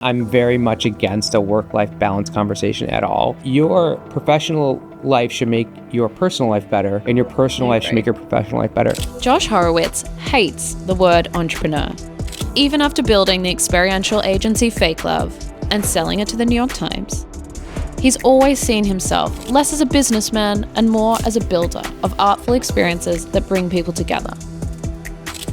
I'm very much against a work-life balance conversation at all. Your professional life should make your personal life better, and your personal life should make your professional life better. Josh Horowitz hates the word entrepreneur, even after building the experiential agency Fake Love and selling it to the New York Times. He's always seen himself less as a businessman and more as a builder of artful experiences that bring people together.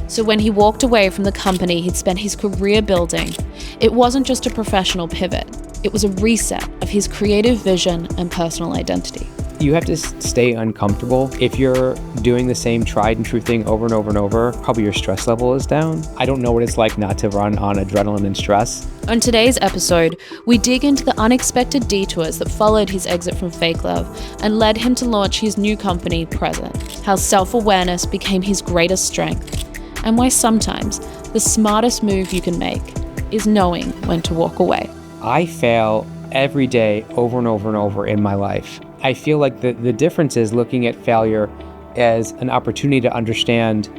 So when he walked away from the company he'd spent his career building, it wasn't just a professional pivot, it was a reset of his creative vision and personal identity. You have to stay uncomfortable. If you're doing the same tried and true thing over and over and over, probably your stress level is down. I don't know what it's like not to run on adrenaline and stress. On today's episode, we dig into the unexpected detours that followed his exit from Fake Love and led him to launch his new company, Present, how self-awareness became his greatest strength, and why sometimes the smartest move you can make is knowing when to walk away. I fail every day over and over and over in my life. I feel like the difference is looking at failure as an opportunity to understand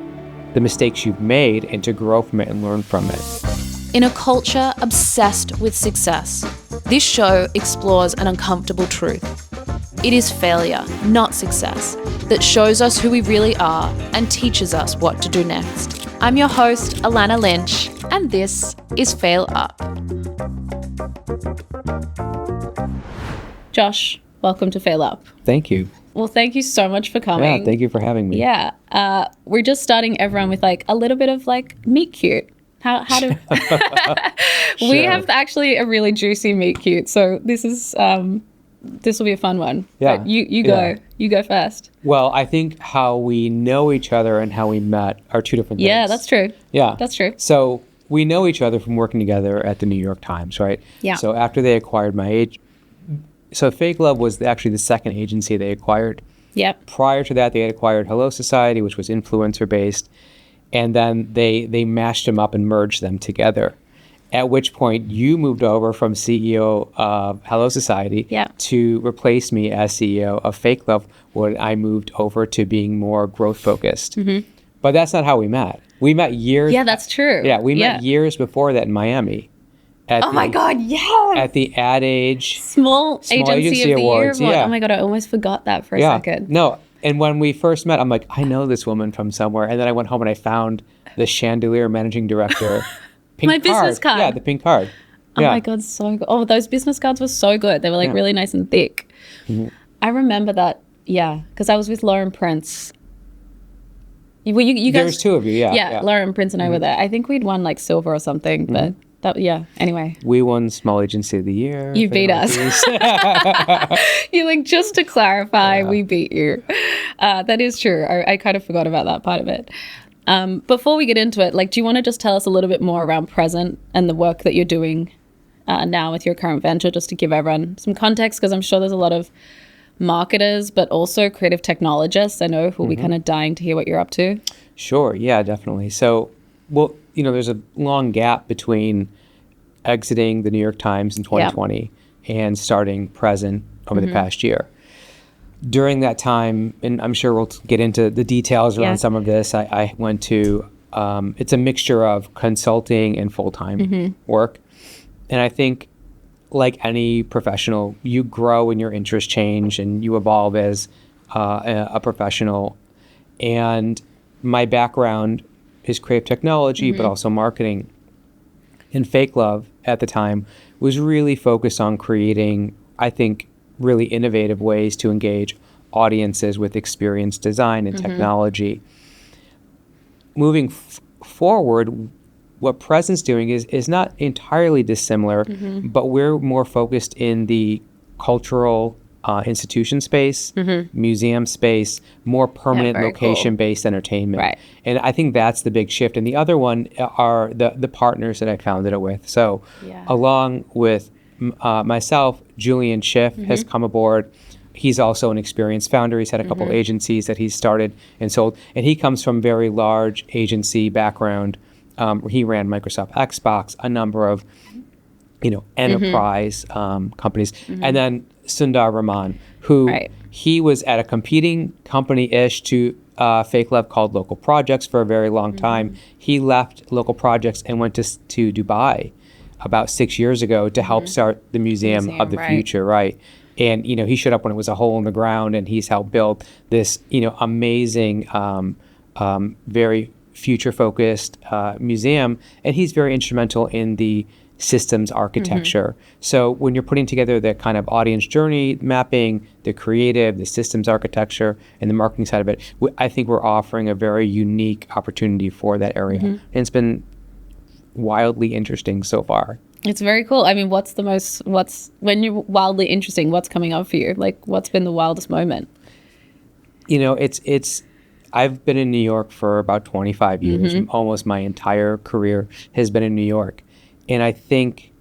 the mistakes you've made and to grow from it and learn from it. In a culture obsessed with success, this show explores an uncomfortable truth. It is failure, not success, that shows us who we really are and teaches us what to do next. I'm your host, Alanna Lynch, and this is Fail Up. Josh, welcome to Fail Up. Thank you. Well, thank you so much for coming. Yeah, thank you for having me. Yeah, we're just starting everyone with like a little bit of like meet cute. How do Sure. We have actually a really juicy meet cute, so this will be a fun one. Yeah. But you go. Yeah. You go first. Well, I think how we know each other and how we met are two different things. Yeah, that's true. Yeah. That's true. So we know each other from working together at the New York Times, right? Yeah. So after they acquired so Fake Love was actually the second agency they acquired. Yep. Prior to that, they had acquired Hello Society, which was influencer-based, and then they mashed them up and merged them together. At which point, you moved over from CEO of Hello Society to replace me as CEO of Fake Love, when I moved over to being more growth-focused. Mm-hmm. But that's not how we met. We met years... Yeah, that's true. Yeah, we met years before that in Miami. My God, yeah! At the Ad Age... Small Agency of the Awards, Year. Yeah. Oh my God, I almost forgot that for a second. No, and when we first met, I'm like, I know this woman from somewhere. And then I went home and I found the Chandelier managing director... My business card. Yeah, the pink card. Oh my God, so good. Oh, those business cards were so good. They were like really nice and thick. Mm-hmm. I remember that, because I was with Lauren Prince. You guys, There's two of you, yeah. Lauren Prince and I were there. I think we'd won like silver or something, but anyway. We won Small Agency of the Year. You beat us. You like, just to clarify, we beat you. That is true. I kind of forgot about that part of it. Before we get into it, like, do you want to just tell us a little bit more around Present and the work that you're doing now with your current venture, just to give everyone some context, because I'm sure there's a lot of marketers, but also creative technologists, I know, who will be kind of dying to hear what you're up to. Sure. Yeah, definitely. So, well, there's a long gap between exiting the New York Times in 2020 and starting Present over the past year. During that time, and I'm sure we'll get into the details around some of this, I went to, it's a mixture of consulting and full-time work. And I think, like any professional, you grow and your interests change and you evolve as a professional. And my background is creative technology, but also marketing. And Fake Love at the time was really focused on creating, I think, really innovative ways to engage audiences with experience design and technology. Moving forward, what Present's doing is not entirely dissimilar, but we're more focused in the cultural institution space, museum space, more permanent location-based entertainment. Right. And I think that's the big shift. And the other one are the partners that I founded it with. So along with myself, Julian Schiff has come aboard. He's also an experienced founder. He's had a couple agencies that he's started and sold. And he comes from very large agency background. He ran Microsoft Xbox, a number of, enterprise companies. And then Sundar Raman, who he was at a competing company-ish to Fake Love called Local Projects for a very long time. He left Local Projects and went to Dubai about 6 years ago to help start the Museum of the Future, right? And, he showed up when it was a hole in the ground, and he's helped build this, amazing, very future-focused museum. And he's very instrumental in the systems architecture. So when you're putting together the kind of audience journey mapping, the creative, the systems architecture, and the marketing side of it, I think we're offering a very unique opportunity for that area. And it's been wildly interesting so far. It's very cool. I mean, when you're wildly interesting, what's coming up for you? Like, what's been the wildest moment? I've been in New York for about 25 years. Almost my entire career has been in New York. And I think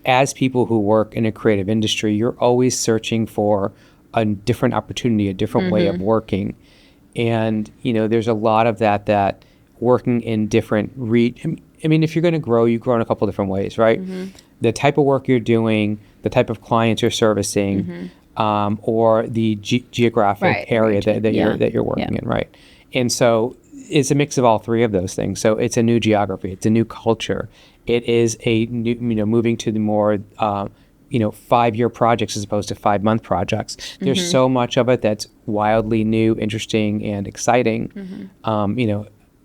as people who work in a creative industry, you're always searching for a different opportunity, a different way of working. And, there's a lot of that working in different I mean, if you're going to grow, you grow in a couple different ways, right? The type of work you're doing, the type of clients you're servicing, or the geographic area that you're working in, right? And so it's a mix of all three of those things. So it's a new geography, it's a new culture. It is a new, moving to the more, 5-year projects as opposed to 5-month projects. There's so much of it that's wildly new, interesting, and exciting.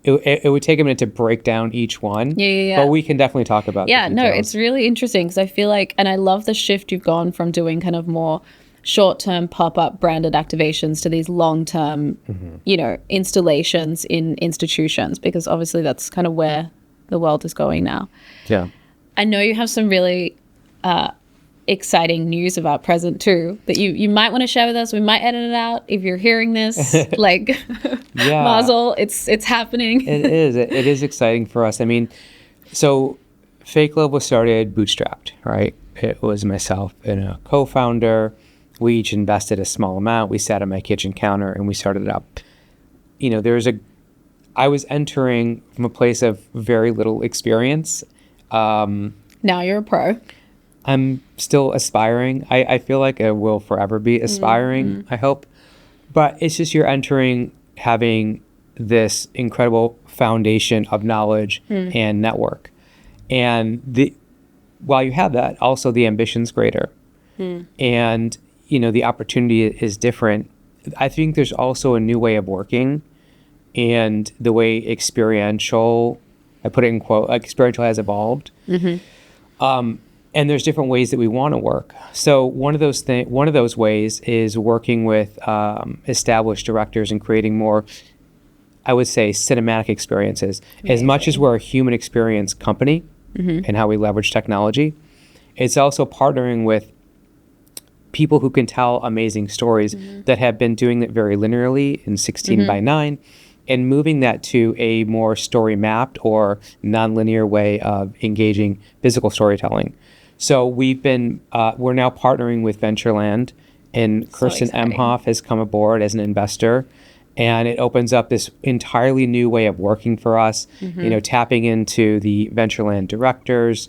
It would take a minute to break down each one, but we can definitely talk about the details. It's really interesting because I feel like, and I love the shift you've gone from doing kind of more short-term pop-up branded activations to these long-term, installations in institutions, because obviously that's kind of where the world is going now. Yeah. I know you have some really exciting news about Present too that you might want to share with us. We might edit it out if you're hearing this. Mazel, it's happening. It is exciting for us. I mean, so Fake Love was started bootstrapped, right? It was myself and a co-founder. We each invested a small amount. We sat at my kitchen counter and we started it up. I was entering from a place of very little experience. Now you're a pro. I'm still aspiring. I feel like I will forever be aspiring, I hope. But it's just you're entering having this incredible foundation of knowledge and network. And while you have that, also the ambition's greater. And, the opportunity is different. I think there's also a new way of working, and the way experiential, I put it in quote, experiential has evolved. And there's different ways that we want to work. So one of those ways is working with established directors and creating more, I would say, cinematic experiences. Amazing. As much as we're a human experience company and how we leverage technology, it's also partnering with people who can tell amazing stories that have been doing it very linearly in 16 by 9, and moving that to a more story mapped or nonlinear way of engaging physical storytelling. So we're now partnering with Ventureland, and Kirsten Emhoff has come aboard as an investor, and it opens up this entirely new way of working for us, tapping into the Ventureland directors.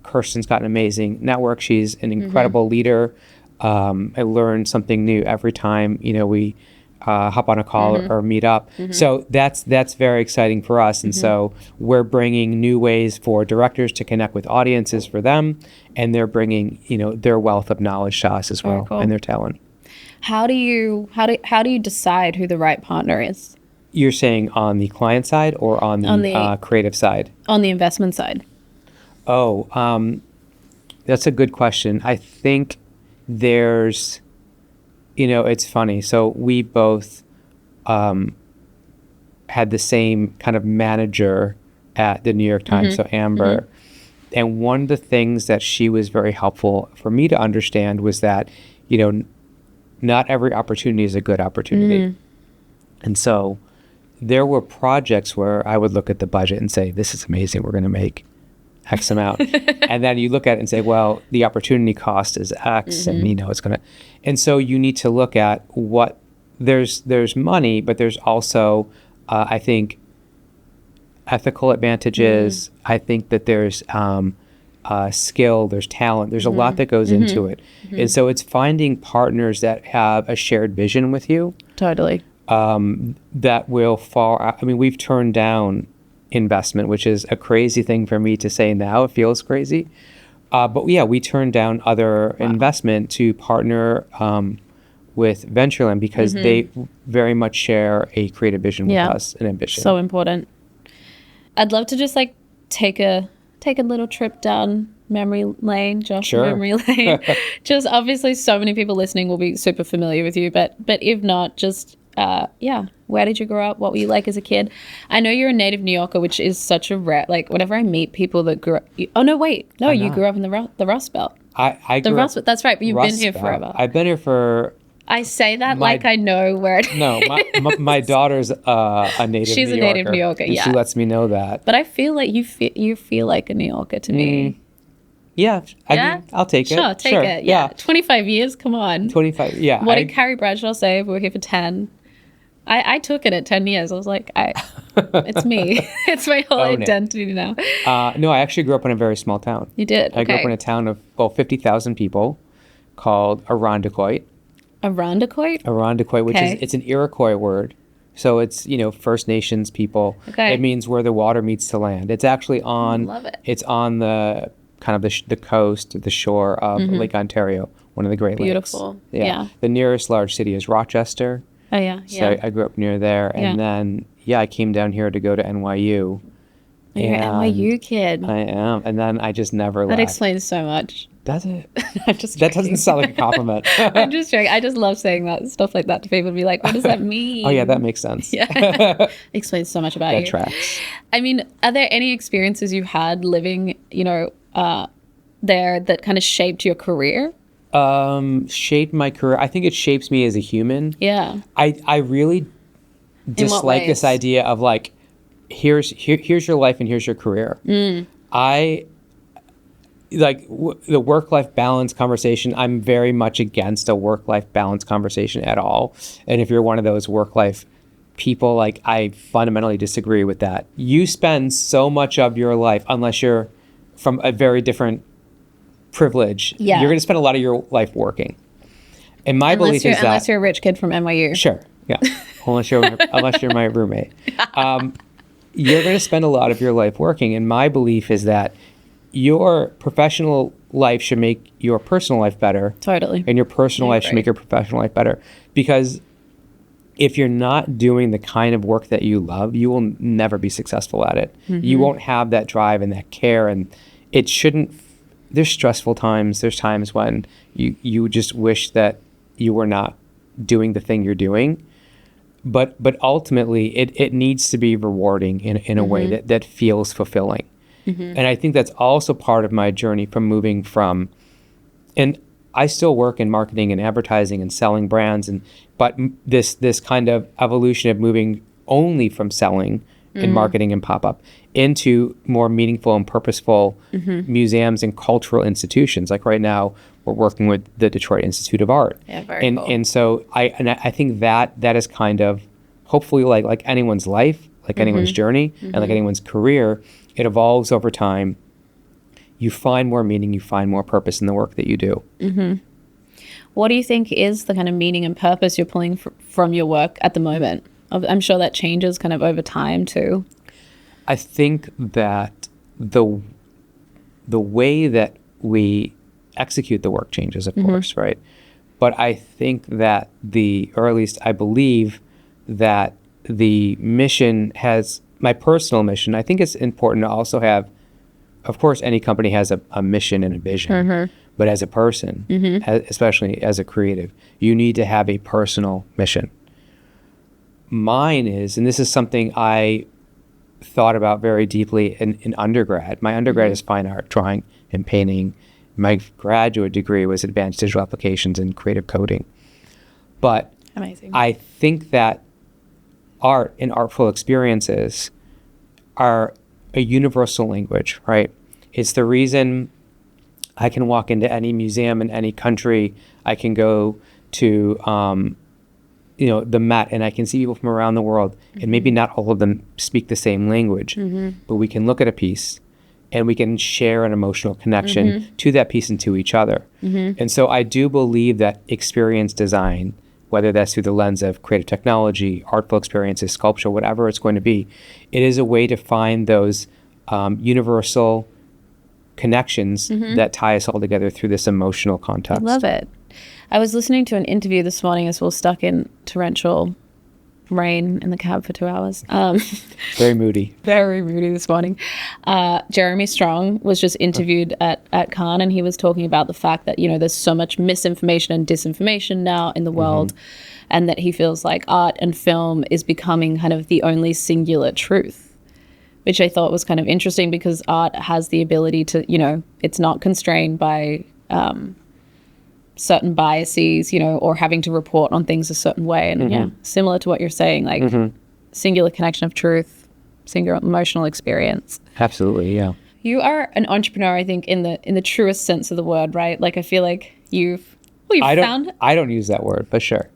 Kirsten's got an amazing network. She's an incredible leader. I learn something new every time, we hop on a call or meet up. So that's very exciting for us. And so we're bringing new ways for directors to connect with audiences for them, and they're bringing, their wealth of knowledge to us as well, and their talent. How do you decide who the right partner is? You're saying on the client side or on the creative side? On the investment side. That's a good question. I think there's, it's funny. So we both had the same kind of manager at the New York Times, so Amber. And one of the things that she was very helpful for me to understand was that, not every opportunity is a good opportunity. And so there were projects where I would look at the budget and say, this is amazing, we're going to make X amount. And then you look at it and say, well, the opportunity cost is X, and it's going to. And so you need to look at what there's money, but there's also, I think, ethical advantages. I think that there's skill, there's talent, there's a lot that goes into it. And so it's finding partners that have a shared vision with you. Totally. That will fall. I mean, we've turned down investment, which is a crazy thing for me to say now. It feels crazy. But yeah, we turned down other investment to partner with Ventureland because they very much share a creative vision with us, an ambition. So important. I'd love to just like take a little trip down memory lane, Josh. Sure. Memory lane. Just obviously so many people listening will be super familiar with you, but if not, just where did you grow up? What were you like as a kid? I know you're a native New Yorker, which is such a rare, like whenever I meet people that grew up, you grew up in the Rust Belt. I grew Rust up, Belt, that's right, but you've been here Belt. forever. I've been here for... I say that like I know where it is. No, my daughter's a native She's New Yorker. a native New Yorker, and she lets me know that. But I feel like you feel like a New Yorker to me. Yeah, I'll take it. Sure, take it. Yeah. 25 years, come on. 25, yeah. What did Carrie Bradshaw say? We were here for 10. I took it at 10 years. I was like, it's me. It's my whole identity now. No, I actually grew up in a very small town. You did? I grew up in a town of, 50,000 people called Irondequoit. Irondequoit, which is, it's an Iroquois word. So it's, First Nations people. Okay. It means where the water meets the land. It's actually on, love it. It's on the kind of the coast, the shore of Lake Ontario, one of the Great Lakes. Beautiful. Yeah. The nearest large city is Rochester. Oh, yeah. So I grew up near there. And then, I came down here to go to NYU. You're an NYU kid. I am. And then I just never left. That explains so much. Does it? I'm just that doesn't sound like a compliment. I'm just joking. I just love saying stuff like that to people and be like, what does that mean? Oh, yeah, that makes sense. Yeah. Explains so much about you. That tracks. I mean, are there any experiences you've had living, there that kind of shaped your career? Shaped my career. I think it shapes me as a human. Yeah. I really dislike this idea of like, here's your life and here's your career. I like the work-life balance conversation. I'm very much against a work-life balance conversation at all. And if you're one of those work-life people, like I fundamentally disagree with that. You spend so much of your life, unless you're from a very different privilege, you're going to spend a lot of your life working. And my belief is that unless you're a rich kid from NYU. Sure, yeah. unless you're my roommate, you're going to spend a lot of your life working. And my belief is that your professional life should make your personal life better. Totally. And your personal life should make your professional life better. Because if you're not doing the kind of work that you love, you will never be successful at it. You won't have that drive and that care, and it shouldn't. There's stressful times. There's times when you just wish that you were not doing the thing you're doing. But ultimately, it needs to be rewarding in a way that feels fulfilling. And I think that's also part of my journey from moving from, and I still work in marketing and advertising and selling brands, but this kind of evolution of moving only from selling and marketing and pop-up into more meaningful and purposeful museums and cultural institutions. Like right now, we're working with the Detroit Institute of Art. Yeah, very cool. And so I think that is kind of hopefully like anyone's life, like anyone's journey, and like anyone's career. It evolves over time. You find more meaning, you find more purpose in the work that you do. What do you think is the kind of meaning and purpose you're pulling from your work at the moment? I'm sure that changes kind of over time too. I think that the way that we execute the work changes, of course, right? But I think that or at least I believe that the mission my personal mission, I think it's important to also have, of course, any company has a mission and a vision, but as a person, especially as a creative, you need to have a personal mission. Mine is, and this is something I thought about very deeply in undergrad. My undergrad is fine art, drawing and painting. My graduate degree was advanced digital applications and creative coding. But amazing. I think that art and artful experiences are a universal language, right? It's the reason I can walk into any museum in any country. I can go to the Met, and I can see people from around the world, and maybe not all of them speak the same language, but we can look at a piece and we can share an emotional connection to that piece and to each other. And so I do believe that experience design whether that's through the lens of creative technology, artful experiences, sculpture, whatever it's going to be. It is a way to find those universal connections that tie us all together through this emotional context. I love it. I was listening to an interview this morning as we were stuck in torrential rain in the cab for 2 hours. Very moody. Very moody this morning. Jeremy Strong was just interviewed at Cannes, and he was talking about the fact that, there's so much misinformation and disinformation now in the world, and that he feels like art and film is becoming kind of the only singular truth, which I thought was kind of interesting because art has the ability to, it's not constrained by certain biases, or having to report on things a certain way. And similar to what you're saying, like singular connection of truth, singular emotional experience. Absolutely, yeah. You are an entrepreneur, I think, in the truest sense of the word, right? Like, I feel like I don't use that word, but sure.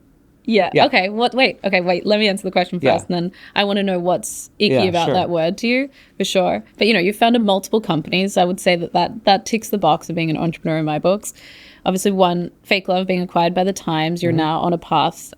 Yeah. Okay. Wait. Let me answer the question first, and then I want to know what's icky about that word to you, for sure. But you've founded multiple companies. I would say that ticks the box of being an entrepreneur in my books. Obviously, one, Fake Love being acquired by the Times. You're now on a path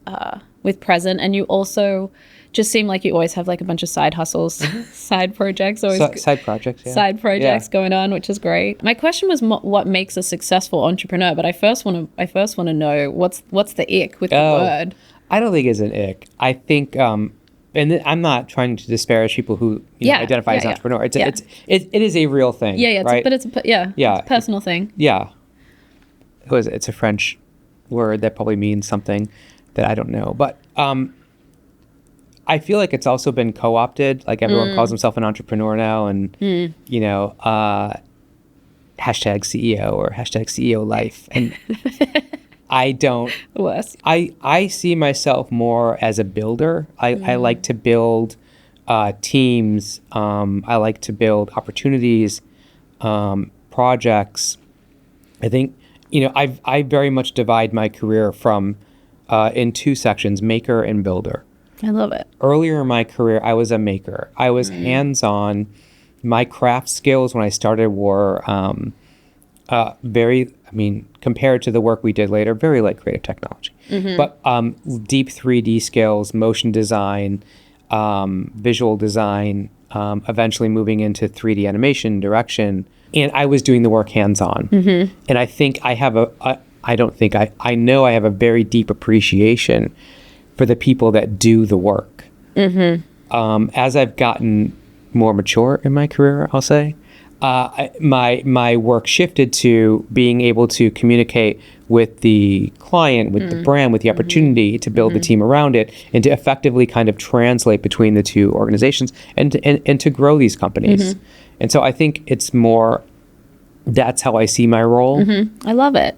with Present, and you also just seem like you always have like a bunch of side hustles, side projects, side projects going on, which is great. My question was what makes a successful entrepreneur, but I first want to know what's the ick with the word. I don't think it's an ick. I think, and I'm not trying to disparage people who identify as entrepreneur. It is a real thing. Right? It's a personal thing. Yeah. It's a French word that probably means something that I don't know. But I feel like it's also been co-opted. Like everyone calls himself an entrepreneur now, and hashtag CEO or hashtag CEO life. And I don't. Worse. I see myself more as a builder. I like to build teams. I like to build opportunities, projects. I think. I very much divide my career from in two sections, maker and builder. I love it. Earlier in my career, I was a maker. I was hands-on. My craft skills when I started were compared to the work we did later, very like creative technology. But deep 3D skills, motion design, visual design, eventually moving into 3D animation, direction. And I was doing the work hands-on. And I think I have I know I have a very deep appreciation for the people that do the work. As I've gotten more mature in my career, I'll say, my work shifted to being able to communicate with the client, with the brand, with the opportunity to build the team around it, and to effectively kind of translate between the two organizations and to grow these companies. And so I think it's more, that's how I see my role. I love it.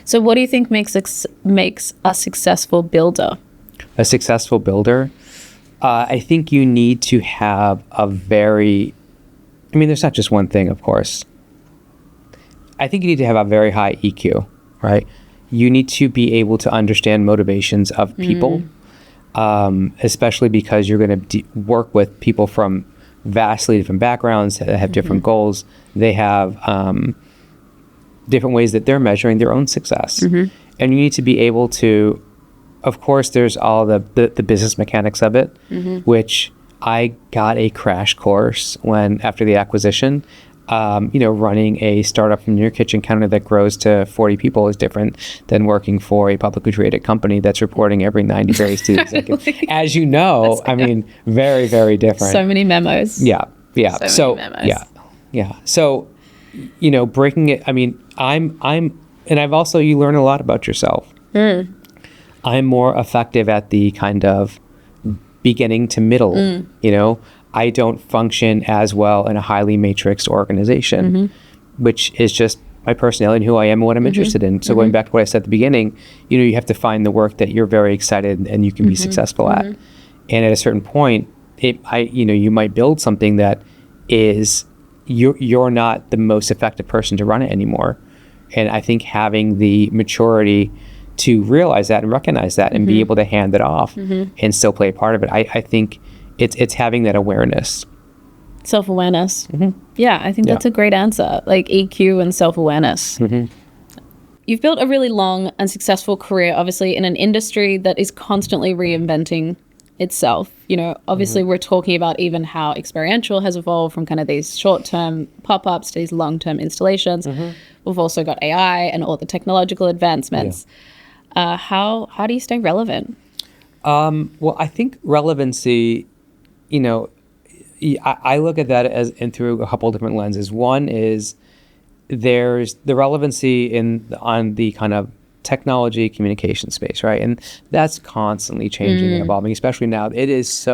So what do you think makes a successful builder? A successful builder? I think you need to have there's not just one thing, of course. I think you need to have a very high EQ, right? You need to be able to understand motivations of people, especially because you're going to work with people from vastly different backgrounds that have different goals. They have different ways that they're measuring their own success. And you need to be able to, of course, there's all the business mechanics of it, which I got a crash course after the acquisition. Running a startup from your kitchen counter that grows to 40 people is different than working for a publicly traded company that's reporting every 90 days to the executive. As you know, very, very different. So many memos. Yeah. So many memos. Yeah. So, breaking it, and I've also, you learn a lot about yourself. I'm more effective at the kind of beginning to middle, I don't function as well in a highly matrixed organization, which is just my personality and who I am and what I'm interested in. So going back to what I said at the beginning, you have to find the work that you're very excited and you can be successful at. And at a certain point, you might build something that is, you're not the most effective person to run it anymore. And I think having the maturity to realize that and recognize that and be able to hand it off and still play a part of it, I think it's having that awareness. Self-awareness. Yeah, I think that's a great answer. Like EQ and self-awareness. You've built a really long and successful career, obviously, in an industry that is constantly reinventing itself. You know, obviously, we're talking about even how experiential has evolved from kind of these short-term pop-ups to these long-term installations. We've also got AI and all the technological advancements. How do you stay relevant? Well, I think relevancy, you know, I look at that as and through a couple of different lenses. One is there's the relevancy on the kind of technology communication space, right? And that's constantly changing and evolving, especially now. It is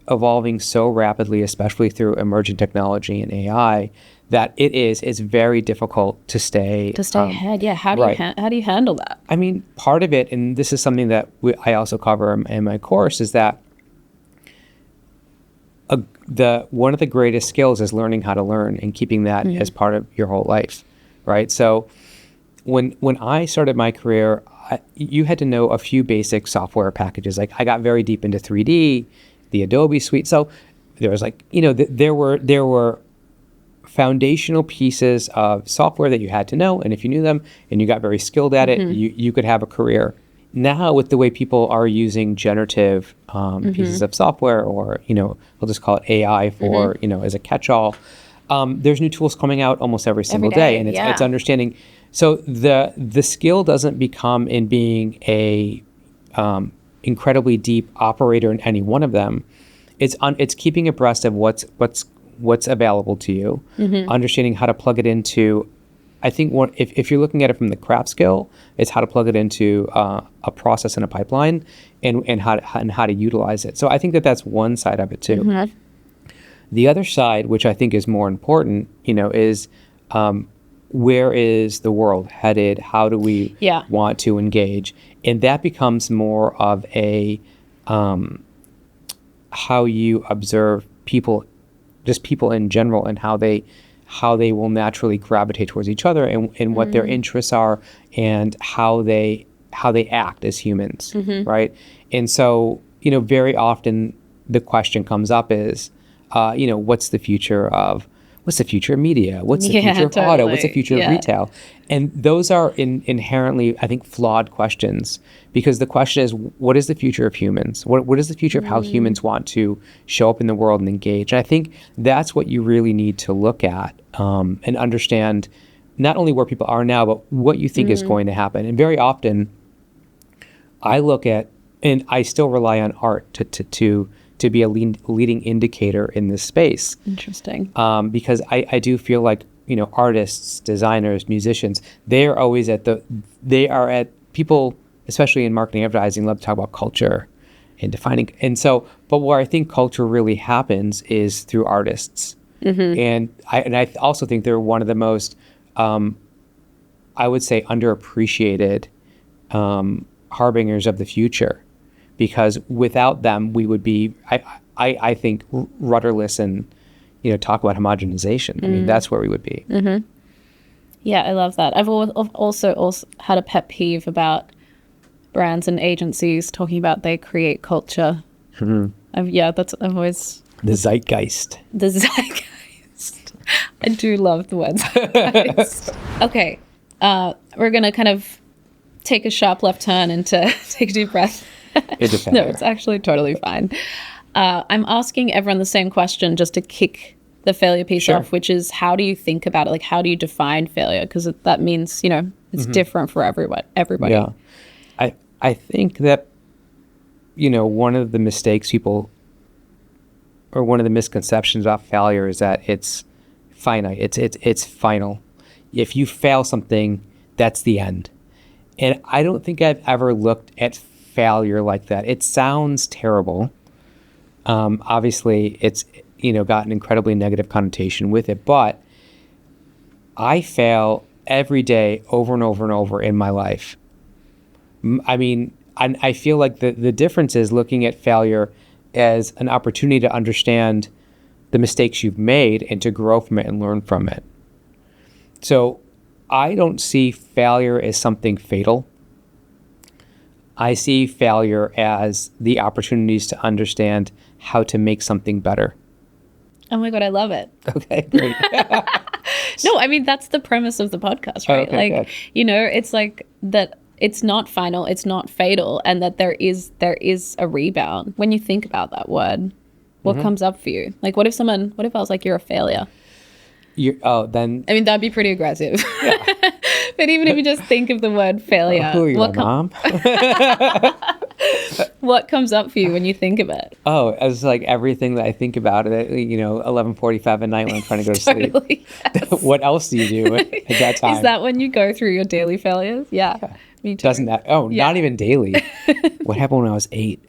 evolving so rapidly, especially through emerging technology and AI, that it's very difficult to stay ahead. Yeah. How do you handle that? I mean, part of it, and this is something that I also cover in my course, is that one of the greatest skills is learning how to learn and keeping that as part of your whole life, right? So when I started my career, you had to know a few basic software packages. Like I got very deep into 3D, the Adobe suite. So there was like, you know, there were foundational pieces of software that you had to know, and if you knew them and you got very skilled at it, you could have a career. Now, with the way people are using generative pieces of software, or, you know, we'll just call it AI for, you know, as a catch-all, there's new tools coming out almost every single day, and it's understanding. So the skill doesn't become in being a incredibly deep operator in any one of them. It's keeping abreast of what's available to you, understanding how to plug it into. I think if you're looking at it from the craft skill, it's how to plug it into a process and a pipeline, and how to utilize it. So I think that's one side of it too. The other side, which I think is more important, you know, is where is the world headed? How do we want to engage? And that becomes more of a how you observe people, just people in general, and how they will naturally gravitate towards each other, and what their interests are, and how they act as humans, right? And so, you know, very often the question comes up is, you know, what's the future of media? What's the future of auto? What's the future of retail? And those are inherently, I think, flawed questions, because the question is, what is the future of humans? What is the future of how humans want to show up in the world and engage? And I think that's what you really need to look at and understand, not only where people are now, but what you think is going to happen. And very often, I look at, and I still rely on art to be a leading indicator in this space. Interesting. Because I do feel like, you know, artists, designers, musicians, they are at people, especially in marketing advertising, love to talk about culture and defining. And so, but where I think culture really happens is through artists. And I also think they're one of the most, I would say, underappreciated harbingers of the future. Because without them, we would be, I think, rudderless and, you know, talk about homogenization. I mean, that's where we would be. Yeah, I love that. I've also had a pet peeve about brands and agencies talking about they create culture. I've always... The zeitgeist. The zeitgeist. I do love the word zeitgeist. Okay, we're going to kind of take a sharp left turn and to take a deep breath. No, it's actually totally fine. I'm asking everyone the same question just to kick the failure piece off, which is, how do you think about it? Like, how do you define failure? Because that means, you know, it's different for everybody. Yeah. I think that, you know, one of the mistakes people, or one of the misconceptions about failure, is that it's finite. It's final. If you fail something, that's the end. And I don't think I've ever looked at failure like that. It sounds terrible. Obviously, it's, you know, got an incredibly negative connotation with it, but I fail every day over and over and over in my life. I mean, I feel like the difference is looking at failure as an opportunity to understand the mistakes you've made and to grow from it and learn from it. So I don't see failure as something fatal. I see failure as the opportunities to understand how to make something better. Oh my God, I love it. Okay, great. No, I mean, that's the premise of the podcast, right? Okay, like, good. you know, it's like that it's not final, it's not fatal, and that there is a rebound. When you think about that word, what comes up for you? Like, what if I was like, you're a failure? Then I mean, that'd be pretty aggressive. Yeah. But even if you just think of the word failure, who are you, my mom? What comes up for you when you think of it? Oh, as like everything that I think about at 11:45 at night when I'm trying to go to sleep. Yes. What else do you do at that time? Is that when you go through your daily failures? Yeah. Me too. Doesn't that? Oh, Yeah. not even daily. What happened when I was 8?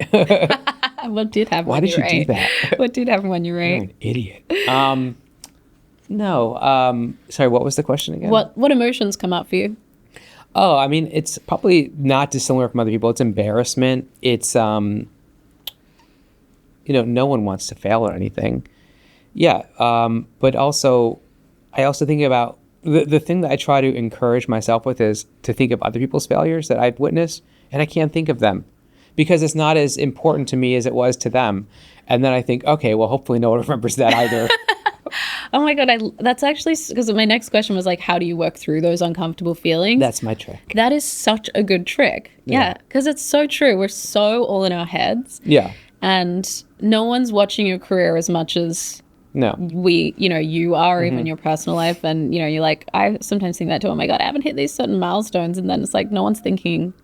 What did happen? Why when did you you were do 8? that? What did happen when you were You're 8? an idiot. No. Sorry, what was the question again? What emotions come up for you? Oh, I mean, it's probably not dissimilar from other people. It's embarrassment. It's, no one wants to fail at anything. Yeah. But also, I also think about the thing that I try to encourage myself with is to think of other people's failures that I've witnessed, and I can't think of them because it's not as important to me as it was to them. And then I think, okay, well, hopefully no one remembers that either. Oh my God, that's actually, because my next question was like, how do you work through those uncomfortable feelings? That's my trick. That is such a good trick. Yeah, because it's so true. We're so all in our heads. Yeah. And no one's watching your career as much as No. you are, even your personal life. And, you're like, I sometimes think that too. Oh my God, I haven't hit these certain milestones. And then it's like, no one's thinking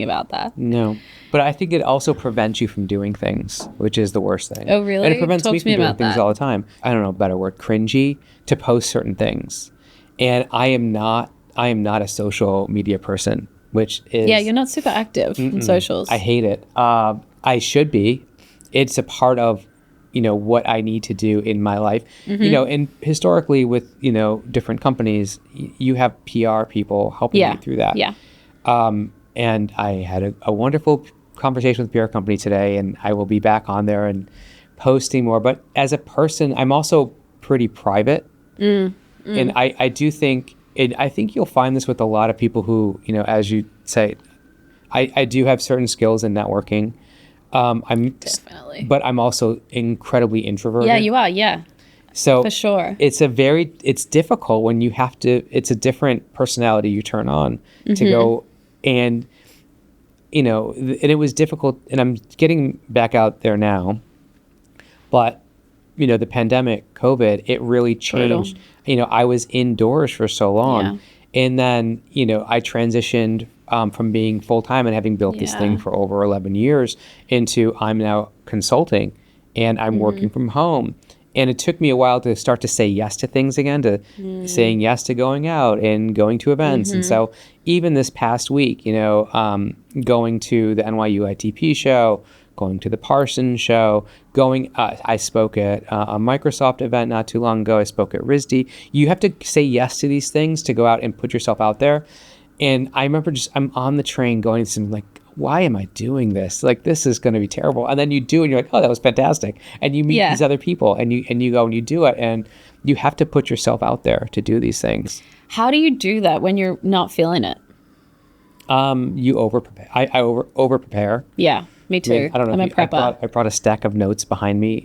about that. No. But I think it also prevents you from doing things, which is the worst thing. Oh, really? And it prevents Talk me to from me doing about things that. all the time. I don't know a better word, cringy, to post certain things. And I am not a social media person, which is... Yeah, you're not super active in socials. I hate it. I should be. It's a part of, what I need to do in my life. And historically with, different companies, you have PR people helping you through that. Yeah. And I had a wonderful conversation with a PR company today, and I will be back on there and posting more. But as a person, I'm also pretty private. And I do think, and I think you'll find this with a lot of people who, as you say, I do have certain skills in networking. Definitely. But I'm also incredibly introverted. Yeah, you are. Yeah. So for sure. It's difficult when you have to, it's a different personality you turn on to go and, and it was difficult, and I'm getting back out there now, but, the pandemic, COVID, it really changed. I was indoors for so long, and then, I transitioned from being full-time and having built this thing for over 11 years into I'm now consulting and I'm working from home. And it took me a while to start to say yes to things again, to saying yes to going out and going to events. And so even this past week, going to the NYU ITP show, going to the Parsons show, I spoke at a Microsoft event not too long ago. I spoke at RISD. You have to say yes to these things to go out and put yourself out there. And I remember I'm on the train going to some why am I doing this? Like, this is going to be terrible. And then you do, and you're like, oh, that was fantastic. And you meet these other people, and you go and you do it, and you have to put yourself out there to do these things. How do you do that when you're not feeling it? You over prepare. I over prepare. Yeah, me too. I don't know. I'm a prepper. I brought a stack of notes behind me.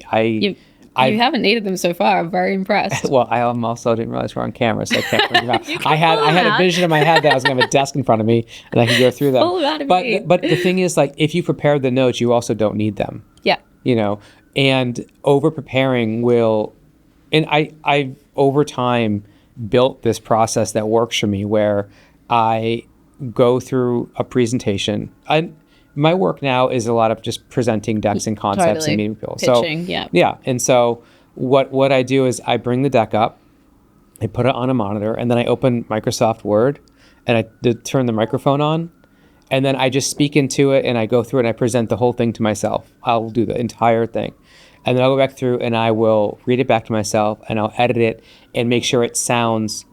You haven't needed them so far. I'm very impressed. Well, I also didn't realize we're on camera, so I can't bring them out. I had a vision in my head that I was going to have a desk in front of me and I could go through them. Pull it out of me. But the thing is, if you prepare the notes, you also don't need them. Yeah. And over preparing will, and I over time built this process that works for me where I go through a presentation. My work now is a lot of just presenting decks and concepts and meeting people. Pitching, Yeah. And so what I do is I bring the deck up, I put it on a monitor, and then I open Microsoft Word and I turn the microphone on, and then I just speak into it and I go through it and I present the whole thing to myself. I'll do the entire thing. And then I'll go back through and I will read it back to myself and I'll edit it and make sure it sounds.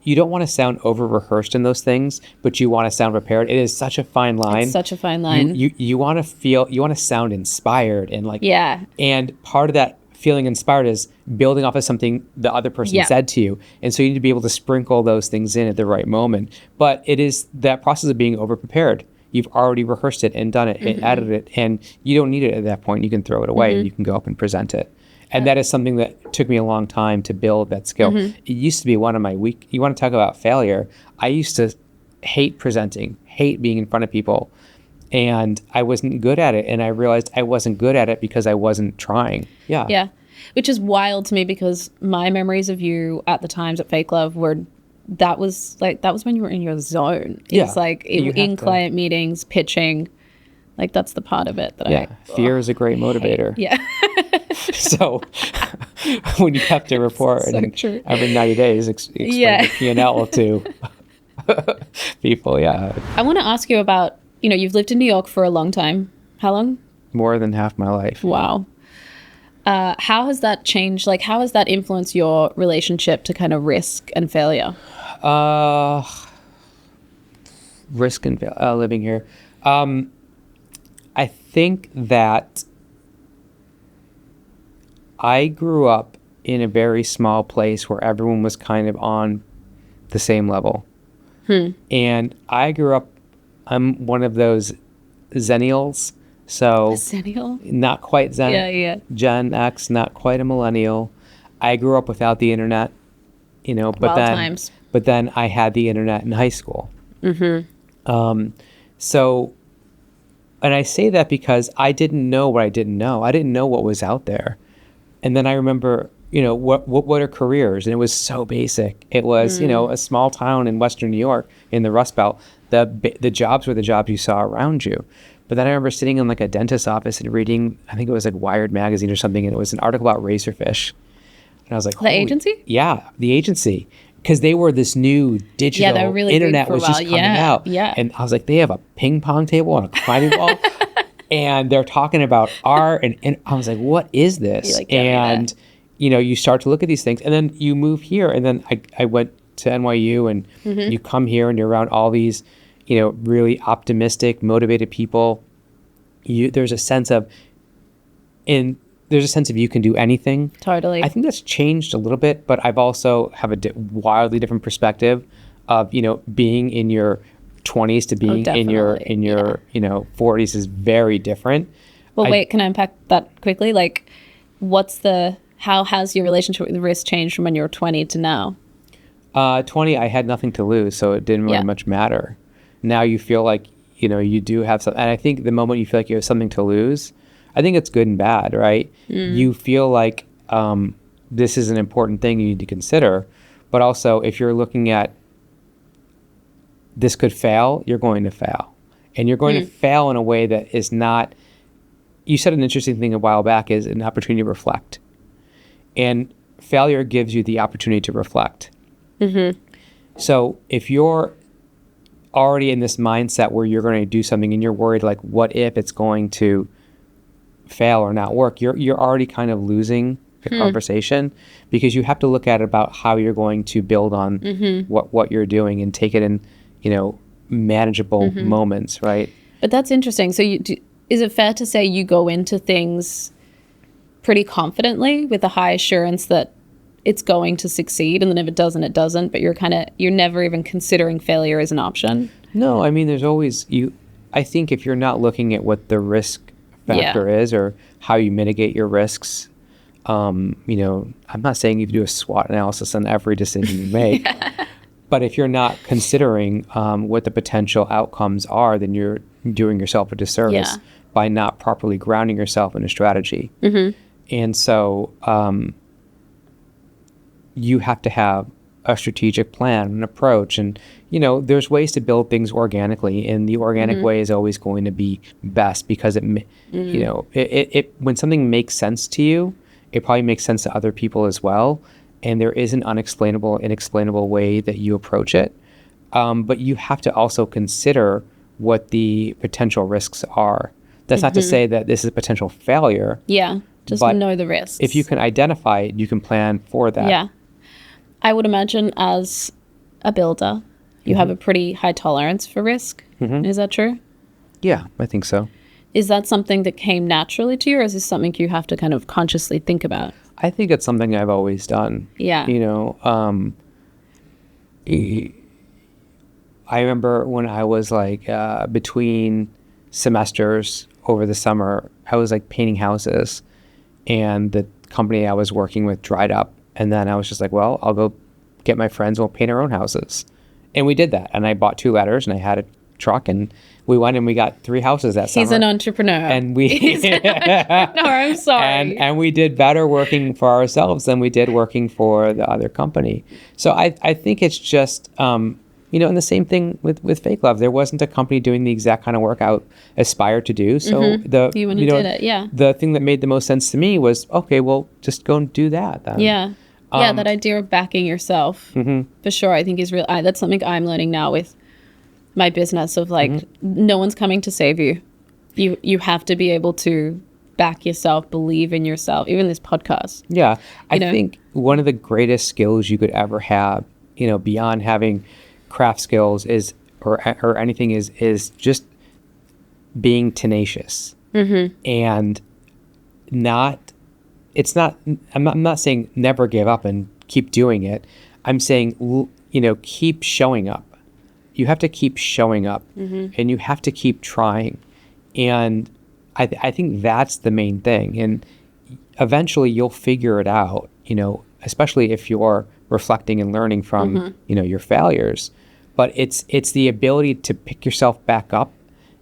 You don't want to sound over-rehearsed in those things, but you want to sound prepared. It is such a fine line. It's such a fine line. You want to sound inspired and and part of that feeling inspired is building off of something the other person said to you. And so you need to be able to sprinkle those things in at the right moment. But it is that process of being over-prepared. You've already rehearsed it and done it and edited it, and you don't need it at that point. You can throw it away and you can go up and present it. And that is something that took me a long time to build that skill. It used to be one of my you want to talk about failure. I used to hate presenting, hate being in front of people. And I wasn't good at it. And I realized I wasn't good at it because I wasn't trying. Yeah. Yeah. Which is wild to me because my memories of you at the times at Fake Love were that was when you were in your zone. It's like in client meetings, pitching. Like that's the part of it that fear is a great motivator. Yeah. So when you have to report every 90 days, explain the P&L to people. Yeah. I want to ask you about, you've lived in New York for a long time. How long? More than half my life. Wow. How has that changed? Like, how has that influenced your relationship to kind of risk and failure? Risk and living here. I think that I grew up in a very small place where everyone was kind of on the same level. And I grew up, I'm one of those Zennials. So Zennial? Not quite Zen. Yeah. Gen X, not quite a millennial. I grew up without the internet, but then I had the internet in high school. So, and I say that because I didn't know what I didn't know. I didn't know what was out there. And then I remember, what are careers? And it was so basic. It was, a small town in Western New York in the Rust Belt. The jobs were the jobs you saw around you. But then I remember sitting in like a dentist's office and reading, I think it was like Wired magazine or something, and it was an article about razorfish. And I was like, the agency? Yeah, the agency. Because they were this new digital really internet was just coming out. Yeah. And I was like, they have a ping pong table and a climbing wall. And they're talking about art. And I was like, what is this? And, you start to look at these things. And then you move here. And then I went to NYU and you come here and you're around all these, really optimistic, motivated people. There's a sense of you can do anything. Totally. I think that's changed a little bit, but I've also have a wildly different perspective of, being in your 20s to being in your 40s is very different. Well, wait, can I unpack that quickly? Like, how has your relationship with risk changed from when you were 20 to now? 20, I had nothing to lose, so it didn't really much matter. Now you feel like, you do have something. And I think the moment you feel like you have something to lose, I think it's good and bad, right? You feel like this is an important thing you need to consider. But also, if you're looking at this could fail, you're going to fail. And you're going to fail in a way that is not... You said an interesting thing a while back is an opportunity to reflect. And failure gives you the opportunity to reflect. So if you're already in this mindset where you're going to do something and you're worried, like, what if it's going to fail or not work, you're already kind of losing the conversation, because you have to look at it about how you're going to build on what you're doing and take it in, manageable moments, right? But that's interesting. So is it fair to say you go into things pretty confidently with a high assurance that it's going to succeed, and then if it doesn't, it doesn't, but you're never even considering failure as an option? No, I mean, there's always I think if you're not looking at what the risk factor is or how you mitigate your risks, I'm not saying you have to do a SWOT analysis on every decision you make, but if you're not considering what the potential outcomes are, then you're doing yourself a disservice by not properly grounding yourself in a strategy. And so you have to have a strategic plan, an approach, and there's ways to build things organically, and the organic way is always going to be best, because it when something makes sense to you, it probably makes sense to other people as well, and there is an inexplainable way that you approach it, but you have to also consider what the potential risks are. That's not to say that this is a potential failure. Just know the risks. If you can identify it, you can plan for that. I would imagine as a builder, you have a pretty high tolerance for risk. Is that true? Yeah, I think so. Is that something that came naturally to you, or is this something you have to kind of consciously think about? I think it's something I've always done. I remember when I was like between semesters over the summer, I was like painting houses, and the company I was working with dried up. And then I was just like, well, I'll go get my friends, we'll paint our own houses. And we did that. And I bought 2 ladders and I had a truck and we went and we got 3 houses that summer. He's an entrepreneur. And we I'm sorry. And we did better working for ourselves than we did working for the other company. So I think it's just, and the same thing with Fake Love. There wasn't a company doing the exact kind of work I aspired to do. So you went and did it, yeah. The thing that made the most sense to me was, okay, well, just go and do that then. Yeah. That idea of backing yourself, for sure, I think is real. That's something I'm learning now with my business of like, no one's coming to save you. You have to be able to back yourself, believe in yourself, even this podcast. Yeah. I think one of the greatest skills you could ever have, beyond having craft skills or anything is just being tenacious and I'm not saying never give up and keep doing it. I'm saying, keep showing up. You have to keep showing up and you have to keep trying. And I think that's the main thing. And eventually you'll figure it out, especially if you're reflecting and learning from, your failures. But it's the ability to pick yourself back up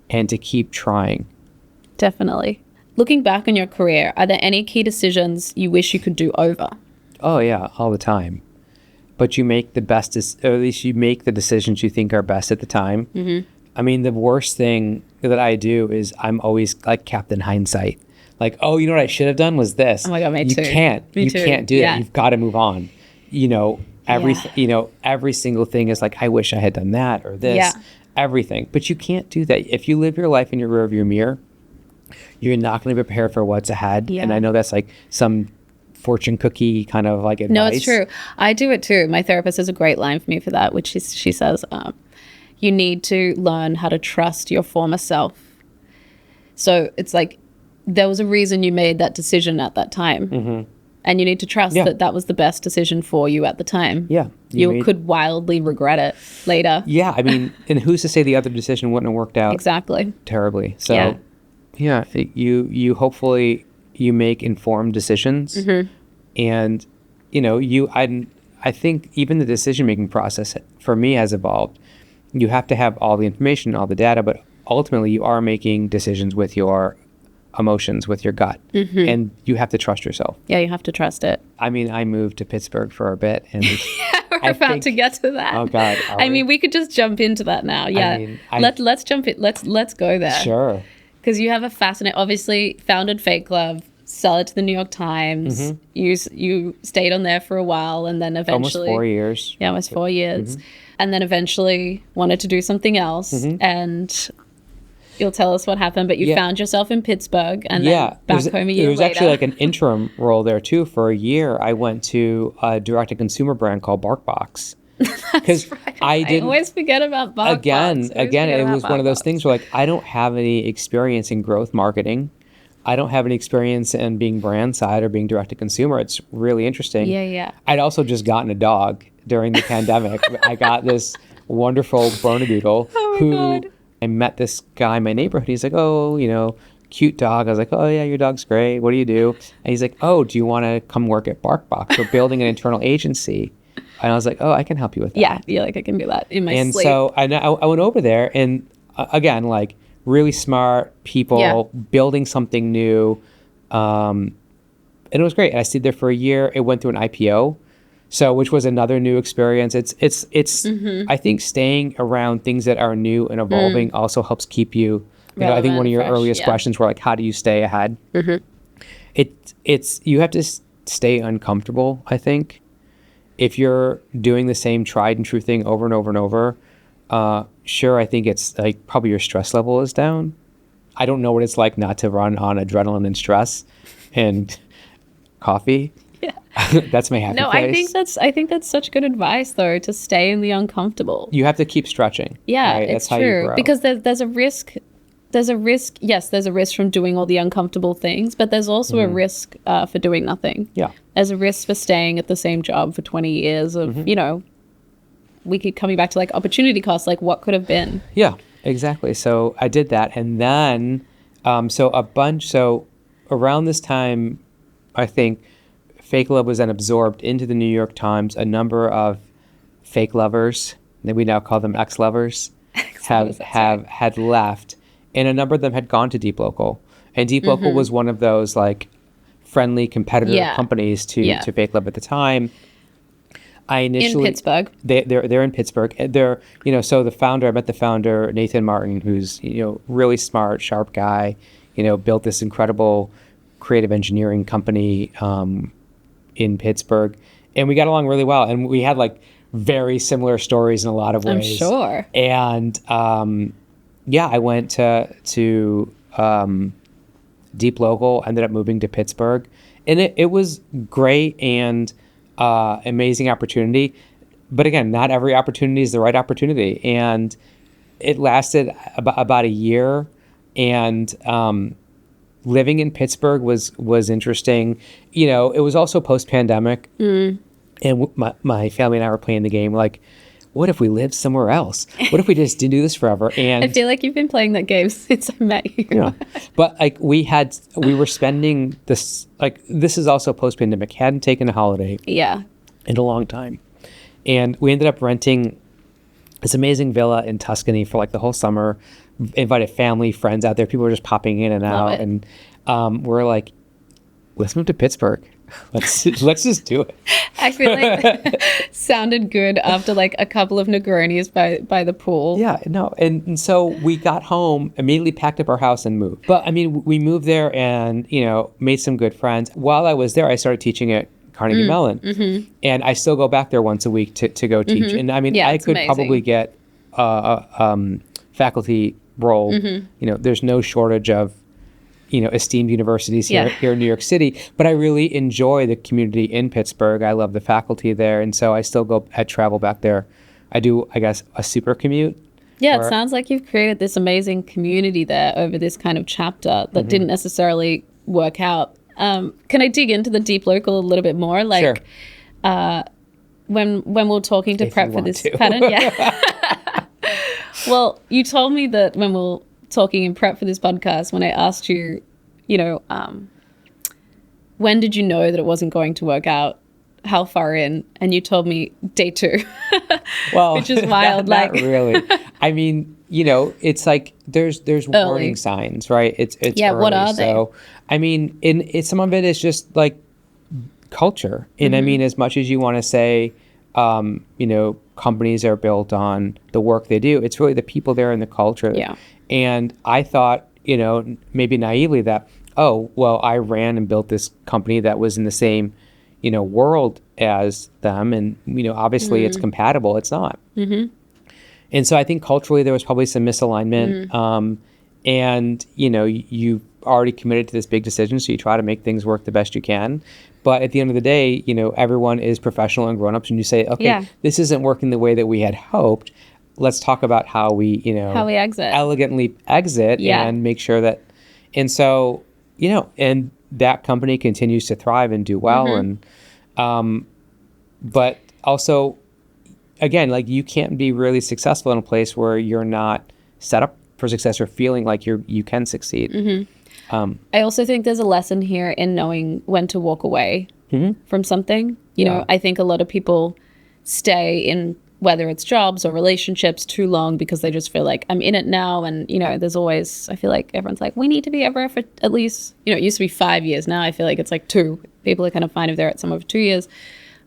and to keep trying. Definitely. Looking back on your career, are there any key decisions you wish you could do over? Oh, yeah, all the time. But you make the best, or at least you make the decisions you think are best at the time. I mean, the worst thing that I do is I'm always like Captain Hindsight. Like, oh, you know what I should have done was this. Oh my God, me too. You can't do that. You've got to move on. Every single thing is like, I wish I had done that or this, everything. But you can't do that. If you live your life in your rearview mirror, you're not going to be prepared for what's ahead. Yeah. And I know that's like some fortune cookie kind of like advice. No, it's true. I do it too. My therapist has a great line for me for that, which she says, you need to learn how to trust your former self. So it's like, there was a reason you made that decision at that time. And you need to trust that was the best decision for you at the time. Yeah. You could wildly regret it later. Yeah. I mean, and who's to say the other decision wouldn't have worked out exactly terribly. So you hopefully you make informed decisions and I think even the decision-making process for me has evolved. You have to have all the information, all the data, but ultimately you are making decisions with your emotions, with your gut, and you have to trust yourself. Yeah, you have to trust it. I mean, I moved to Pittsburgh for a bit, and we're about to get to that. Oh God! I mean, we could just jump into that now. Yeah, let's jump in. Let's go there. Sure. Because you have a fascinating, obviously founded Fake Love, sell it to the New York Times. You stayed on there for a while, and then eventually almost 4 years. Yeah, almost 4 years, and then eventually wanted to do something else, and you'll tell us what happened. But you found yourself in Pittsburgh, and then back home a year later. It was actually like an interim role there too. For a year, I went to a direct-to-consumer brand called BarkBox. That's right. I always forget about BarkBox. Again, it was one of those things where like I don't have any experience in growth marketing. I don't have any experience in being brand side or being direct to consumer. It's really interesting. Yeah. I'd also just gotten a dog during the pandemic. I got this wonderful Bernedoodle God. I met this guy in my neighborhood. He's like, oh, cute dog. I was like, oh yeah, your dog's great. What do you do? And he's like, oh, do you want to come work at BarkBox? We're building an internal agency. And I was like, oh, I can help you with that. Yeah, like I can do that in my sleep. And so I went over there and again, like really smart people building something new. And it was great. And I stayed there for a year. It went through an IPO. So, which was another new experience. It's I think staying around things that are new and evolving also helps keep you, I think one of your earliest questions were like, how do you stay ahead? You have to stay uncomfortable, I think. If you're doing the same tried and true thing over and over and over, sure, I think it's like probably your stress level is down. I don't know what it's like not to run on adrenaline and stress and coffee. Yeah. That's my happy place. I think that's such good advice though, to stay in the uncomfortable. You have to keep stretching. Yeah, right? It's That's true. How you grow. Because there's a risk. Yes, there's a risk from doing all the uncomfortable things, but there's also a risk for doing nothing. Yeah. There's a risk for staying at the same job for 20 years of, we keep coming back to like opportunity costs, like what could have been. Yeah, exactly. So I did that. And then, so around this time, I think Fake Love was then absorbed into the New York Times. A number of fake lovers, that we now call them ex-lovers, had left, and a number of them had gone to Deep Local. And Deep Local was one of those like friendly competitor companies to Fake Love at the time. I initially in Pittsburgh. They're in Pittsburgh. They're so the founder, I met the founder, Nathan Martin, who's really smart, sharp guy. Built this incredible creative engineering company in Pittsburgh, and we got along really well. And we had like very similar stories in a lot of ways. I'm sure. And I went to Deep Local, ended up moving to Pittsburgh, and it was great and amazing opportunity. But again, not every opportunity is the right opportunity. And it lasted about a year. And living in Pittsburgh was interesting. It was also post-pandemic. And my family and I were playing the game like, what if we lived somewhere else? What if we just didn't do this forever? And I feel like you've been playing that game since I met you. But like we were spending this, like this is also post-pandemic, hadn't taken a holiday in a long time. And we ended up renting this amazing villa in Tuscany for like the whole summer, invited family, friends out there. People were just popping in and out. And we're like, let's move to Pittsburgh. Let's just do it. I feel like sounded good after like a couple of Negronis by the pool. Yeah, no. And so we got home, immediately packed up our house and moved. But I mean, we moved there and, made some good friends. While I was there, I started teaching at Carnegie Mellon. And I still go back there once a week to go teach. And I mean, I could probably get a faculty role. There's no shortage of esteemed universities here in New York City, but I really enjoy the community in Pittsburgh. I love the faculty there, and so I still travel back there. I do, I guess, a super commute. Yeah, it sounds like you've created this amazing community there over this kind of chapter that didn't necessarily work out. Can I dig into the Deep Local a little bit more? Like, sure. When we're talking to prep for this pattern, Well, you told me that when we're talking in prep for this podcast, when I asked you, when did you know that it wasn't going to work out? How far in? And you told me day 2. Well, which is wild. Not really. I mean, it's like there's warning signs, right? It's early. What are they? So, I mean, some of it is just like culture. And I mean, as much as you want to say, companies are built on the work they do, it's really the people there and the culture. Yeah. And I thought, maybe naively that, I ran and built this company that was in the same, world as them. And, obviously it's compatible. It's not. And so I think culturally there was probably some misalignment. And, you already committed to this big decision. So you try to make things work the best you can. But at the end of the day, everyone is professional and grown-ups. And you say, okay, this isn't working the way that we had hoped. Let's talk about how we elegantly exit and make sure that, and so, and that company continues to thrive and do well. And, but also, again, like you can't be really successful in a place where you're not set up for success or feeling like you can succeed. I also think there's a lesson here in knowing when to walk away from something. I think a lot of people stay in, whether it's jobs or relationships, too long because they just feel like I'm in it now. And, there's always, I feel like everyone's like, we need to be ever for at least, it used to be 5 years. Now I feel like it's like 2. People are kind of fine if they're at somewhere for 2 years.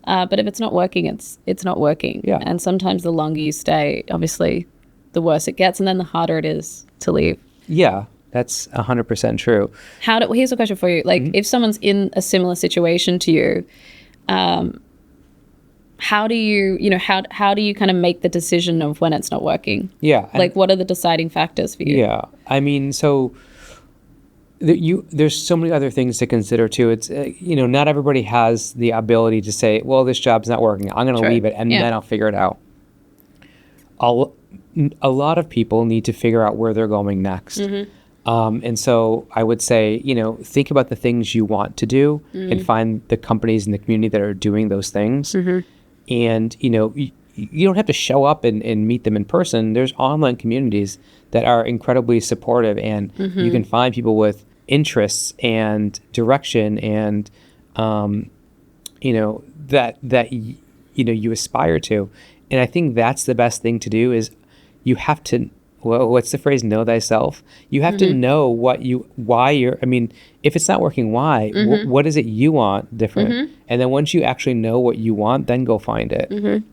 But if it's not working, it's not working. Yeah. And sometimes the longer you stay, obviously, the worse it gets. And then the harder it is to leave. Yeah, that's 100% true. Here's a question for you. Like, if someone's in a similar situation to you, how do you, how do you kind of make the decision of when it's not working? Yeah. Like, what are the deciding factors for you? Yeah. I mean, so there's so many other things to consider too. It's, not everybody has the ability to say, well, this job's not working. I'm going to leave it and then I'll figure it out. A lot of people need to figure out where they're going next. And so I would say, think about the things you want to do and find the companies in the community that are doing those things. And, you don't have to show up and meet them in person. There's online communities that are incredibly supportive, and you can find people with interests and direction and you aspire to. And I think that's the best thing to do is you have to, well, what's the phrase? Know thyself. You have to know if it's not working, why, what is it you want different? And then once you actually know what you want, then go find it.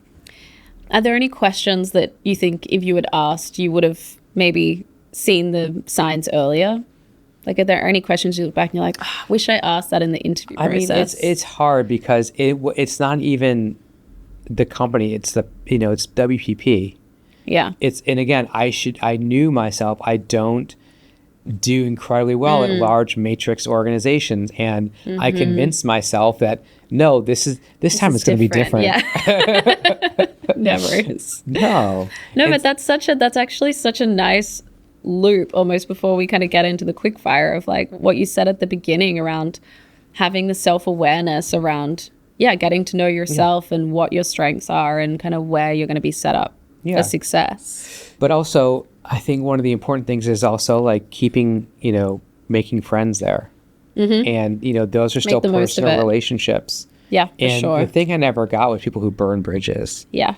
Are there any questions that you think if you had asked, you would have maybe seen the signs earlier? Like, are there any questions you look back and you're like, I wish I asked that in the interview process? I mean, it's hard because it's not even the company. It's it's WPP. Yeah. And again, I knew myself. I don't do incredibly well at large matrix organizations. And I convinced myself that, no, this time it's going to be different. Yeah. Never is. No, but that's actually such a nice loop almost before we kind of get into the quick fire of like what you said at the beginning around having the self-awareness around, getting to know yourself and what your strengths are and kind of where you're going to be set up for success. But also, I think one of the important things is also like keeping, making friends there. And, those are still personal relationships. Yeah, for sure. And the thing I never got was people who burn bridges. Yeah.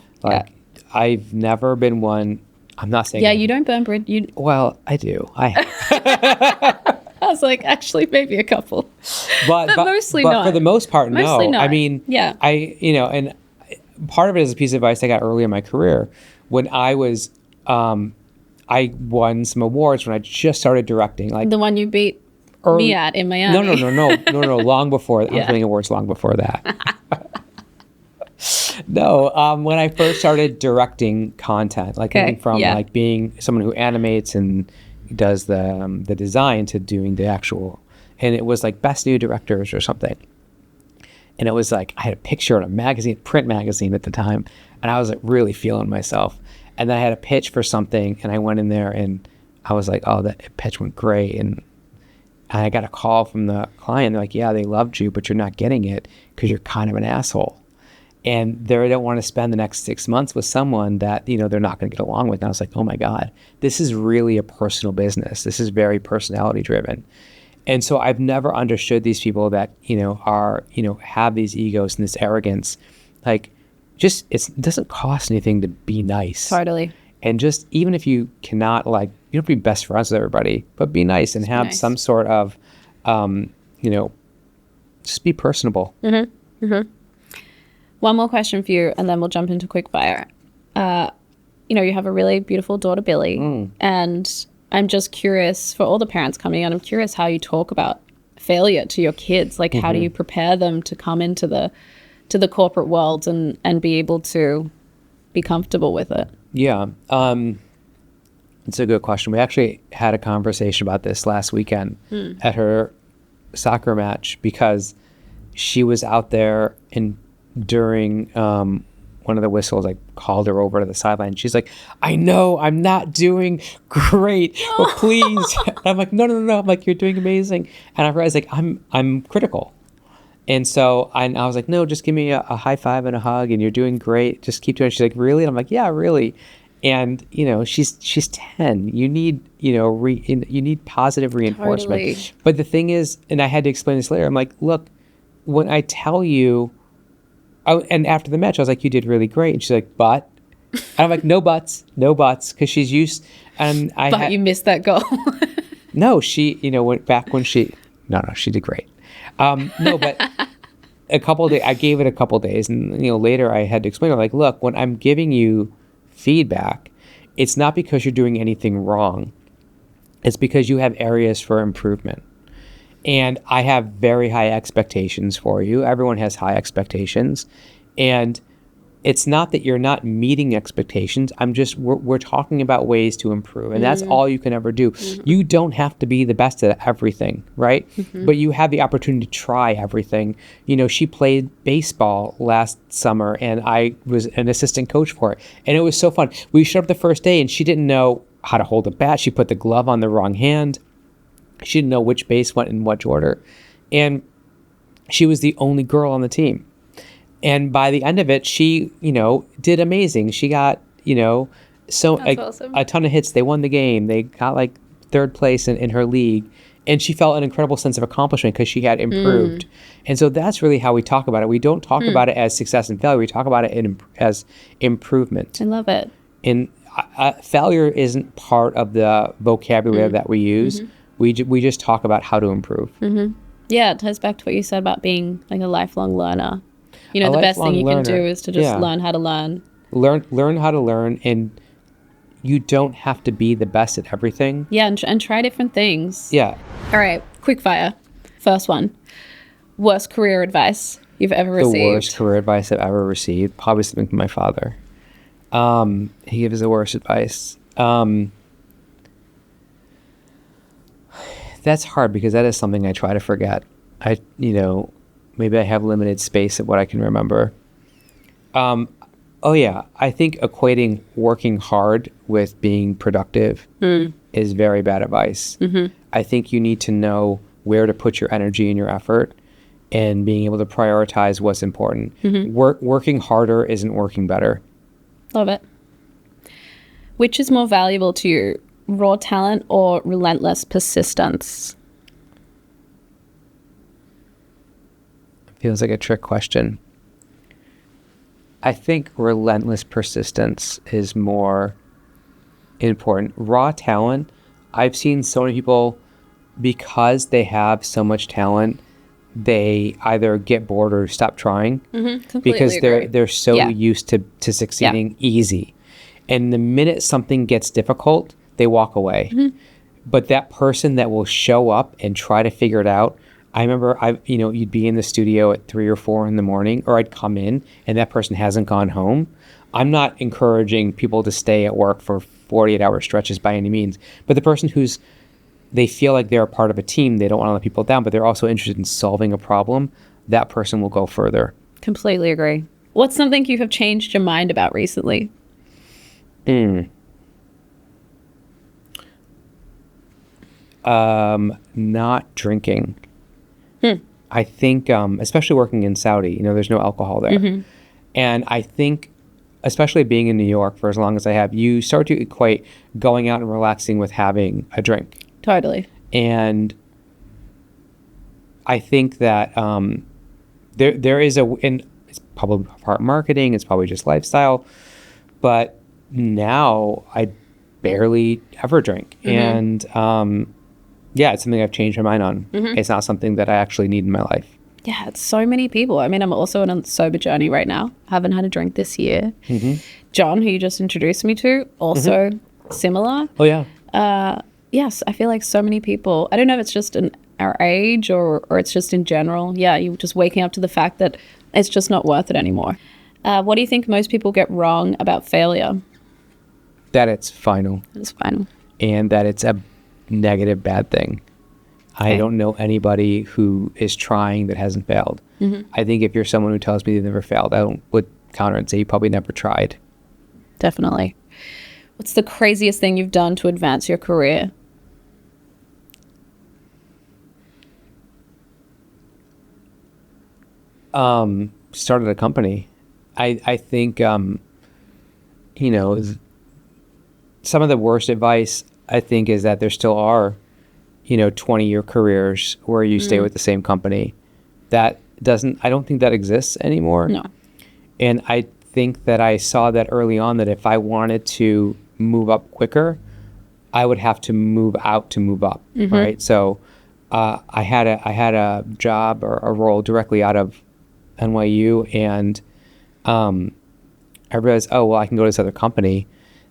I've never been one. I'm not saying. Yeah, you don't burn bridges. Well, I do. I was like, actually, maybe a couple. But mostly not. But for the most part, mostly no. Not. I mean, and part of it is a piece of advice I got early in my career when I was, I won some awards when I just started directing. Like the one you beat me at in Miami. No, long before. I was winning awards long before that. No, when I first started directing content, like moving from like being someone who animates and does the design to doing the actual, and it was like best new directors or something. And it was like I had a picture in a magazine, print magazine at the time, and I was like really feeling myself. And then I had a pitch for something, and I went in there and I was like, oh, that pitch went great. And I got a call from the client. They're like, yeah, they loved you, but you're not getting it because you're kind of an asshole. And they don't want to spend the next 6 months with someone that, they're not going to get along with. And I was like, oh my God, this is really a personal business. This is very personality driven. And so I've never understood these people that, are, have these egos and this arrogance. Like, just, it doesn't cost anything to be nice. Totally. And just, even if you cannot, like, you don't have to be best friends with everybody, but be nice and have some sort of, just be personable. One more question for you, and then we'll jump into quickfire. You have a really beautiful daughter, Billy, and I'm just curious, for all the parents coming in, I'm curious how you talk about failure to your kids. Like, how do you prepare them to come into the corporate world and be able to be comfortable with it? Yeah, it's a good question. We actually had a conversation about this last weekend at her soccer match because she was out there and during one of the whistles, I called her over to the sideline. She's like, I know I'm not doing great, but please. And I'm like, no. I'm like, you're doing amazing. And I realized, like, I'm critical. And so I was like, no, just give me a high five and a hug, and you're doing great. Just keep doing it. She's like, really? And I'm like, yeah, really. And she's 10. You need you need positive reinforcement. Totally. But the thing is, and I had to explain this later. I'm like, look, when I tell you. Oh, and after the match, I was like, you did really great. And she's like, but? And I'm like, no buts, because she's used. And you missed that goal. No, she, went back when she did great. No, but a couple of days, I gave it a couple of days. And, later I had to explain, I'm like, look, when I'm giving you feedback, it's not because you're doing anything wrong. It's because you have areas for improvement. And I have very high expectations for you. Everyone has high expectations. And it's not that you're not meeting expectations. We're talking about ways to improve. And that's all you can ever do. You don't have to be the best at everything, right? But you have the opportunity to try everything. She played baseball last summer and I was an assistant coach for it. And it was so fun. We showed up the first day and she didn't know how to hold a bat. She put the glove on the wrong hand. She didn't know which base went in which order. And she was the only girl on the team. And by the end of it, she, did amazing. She got, awesome. A ton of hits. They won the game. They got like third place in her league. And she felt an incredible sense of accomplishment because she had improved. And so that's really how we talk about it. We don't talk about it as success and failure. We talk about it as improvement. I love it. And failure isn't part of the vocabulary that we use. We just talk about how to improve. Yeah, it ties back to what you said about being like a lifelong learner. You know, A the best thing you lifelong can learner. do is to just Yeah. learn how to learn. Learn how to learn, and you don't have to be the best at everything. Yeah, and try different things. Yeah. All right, quick fire. First one. Worst career advice you've ever received? The worst career advice I've ever received, probably something from my father. He gives the worst advice. That's hard because that is something I try to forget. Maybe I have limited space of what I can remember. I think equating working hard with being productive is very bad advice. I think you need to know where to put your energy and your effort, and being able to prioritize what's important. Working harder isn't working better. Love it. Which is more valuable to you, raw talent or relentless persistence? Feels like a trick question. I think relentless persistence is more important. Raw talent, I've seen so many people, because they have so much talent, they either get bored or stop trying because they're so used to succeeding easy. And the minute something gets difficult, they walk away. But that person that will show up and try to figure it out, I remember you'd be in the studio at 3 or 4 in the morning, or I'd come in and that person hasn't gone home. I'm not encouraging people to stay at work for 48-hour stretches by any means, but the person they feel like they're a part of a team, they don't want to let people down, but they're also interested in solving a problem, that person will go further. Completely agree. What's something you have changed your mind about recently? Not drinking. I think, especially working in Saudi, there's no alcohol there. And I think, especially being in New York for as long as I have, you start to equate going out and relaxing with having a drink. Totally. And I think that there is and it's probably part marketing, it's probably just lifestyle, but now I barely ever drink. And it's something I've changed my mind on. It's not something that I actually need in my life. Yeah, it's so many people. I mean, I'm also on a sober journey right now. Haven't had a drink this year. John, who you just introduced me to, also similar. Oh, yeah. Yes, I feel like so many people, I don't know if it's just in our age or it's just in general. Yeah, you're just waking up to the fact that it's just not worth it anymore. What do you think most people get wrong about failure? That it's final. It's final. And that it's a negative bad thing. I don't know anybody who is trying that hasn't failed. I think if you're someone who tells me they've never failed, would counter and say you probably never tried. Definitely. What's the craziest thing you've done to advance your career? Started a company. I think, some of the worst advice, I think, is that there still are 20-year careers where you stay with the same company. I don't think that exists anymore. No. And I think that I saw that early on, that if I wanted to move up quicker, I would have to move out to move up. Right. So I had a job or a role directly out of NYU, and I realized, I can go to this other company.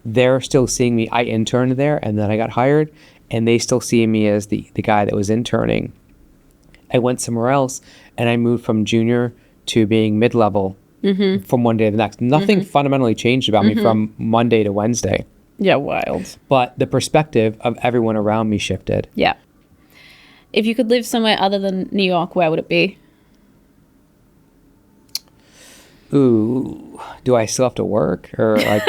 They're still seeing me. I interned there and then I got hired, and they still see me as the guy that was interning. I went somewhere else and I moved from junior to being mid-level from one day to the next. Nothing fundamentally changed about me from Monday to Wednesday. Yeah, wild. But the perspective of everyone around me shifted. Yeah. If you could live somewhere other than New York, where would it be? Ooh, do I still have to work? Or like,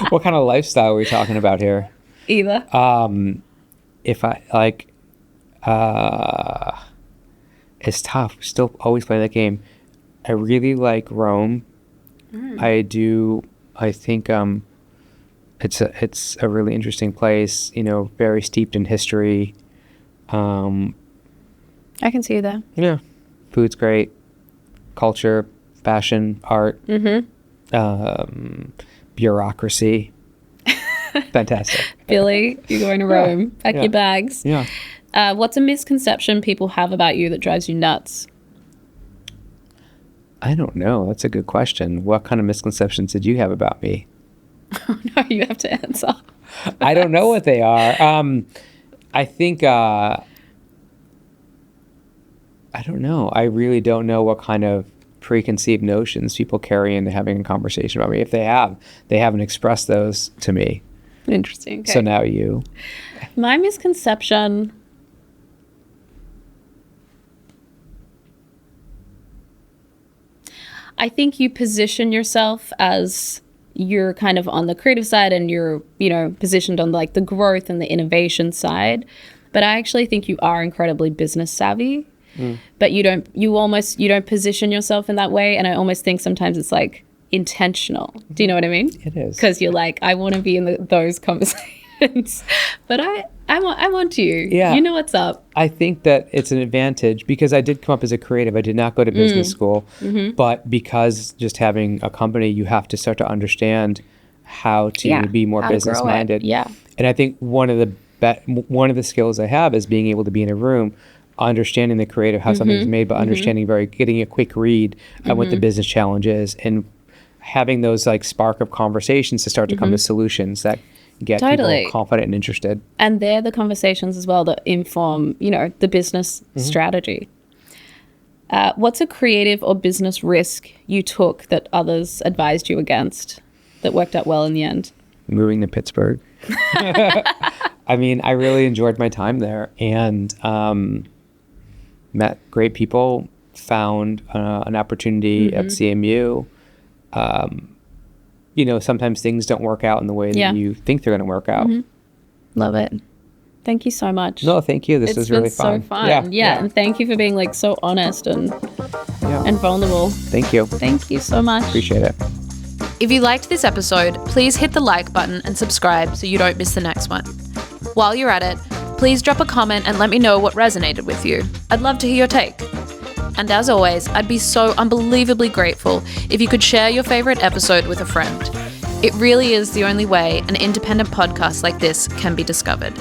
what kind of lifestyle are we talking about here? Either. If I it's tough. Still always play that game. I really like Rome. I do. I think it's a really interesting place. Very steeped in history. I can see you there. Yeah. Food's great. Culture, fashion, art, bureaucracy. Fantastic. Billy, you're going to Rome. Pack your bags. Yeah. What's a misconception people have about you that drives you nuts? I don't know. That's a good question. What kind of misconceptions did you have about me? Oh, no, you have to answer. I don't know what they are. I think, I don't know. I really don't know what kind of preconceived notions people carry into having a conversation about me. If they have, they haven't expressed those to me. Interesting. Okay. So now you. My misconception... I think you position yourself as you're kind of on the creative side and you're, positioned on like the growth and the innovation side. But I actually think you are incredibly business savvy, but you don't position yourself in that way. And I almost think sometimes it's like intentional. Do you know what I mean? It is. Because you're like, I want to be in those conversations, but I want you. Yeah. You know what's up. I think that it's an advantage because I did come up as a creative. I did not go to business school, but because just having a company, you have to start to understand how to be more business minded. Yeah. And I think one of the skills I have is being able to be in a room, understanding the creative, how something's made, but understanding getting a quick read on what the business challenge is and having those like spark of conversations to start to come to solutions that get people confident and interested. And they're the conversations as well that inform, the business strategy. What's a creative or business risk you took that others advised you against that worked out well in the end? Moving to Pittsburgh. I mean, I really enjoyed my time there and met great people, found an opportunity at CMU. Sometimes things don't work out in the way that you think they're going to work out. Love it. Thank you so much. No, thank you. This was really fun. It's been so fun. Yeah. And thank you for being like so honest and vulnerable. Thank you. Thank you so much. Appreciate it. If you liked this episode, please hit the like button and subscribe so you don't miss the next one. While you're at it, please drop a comment and let me know what resonated with you. I'd love to hear your take. And as always, I'd be so unbelievably grateful if you could share your favorite episode with a friend. It really is the only way an independent podcast like this can be discovered.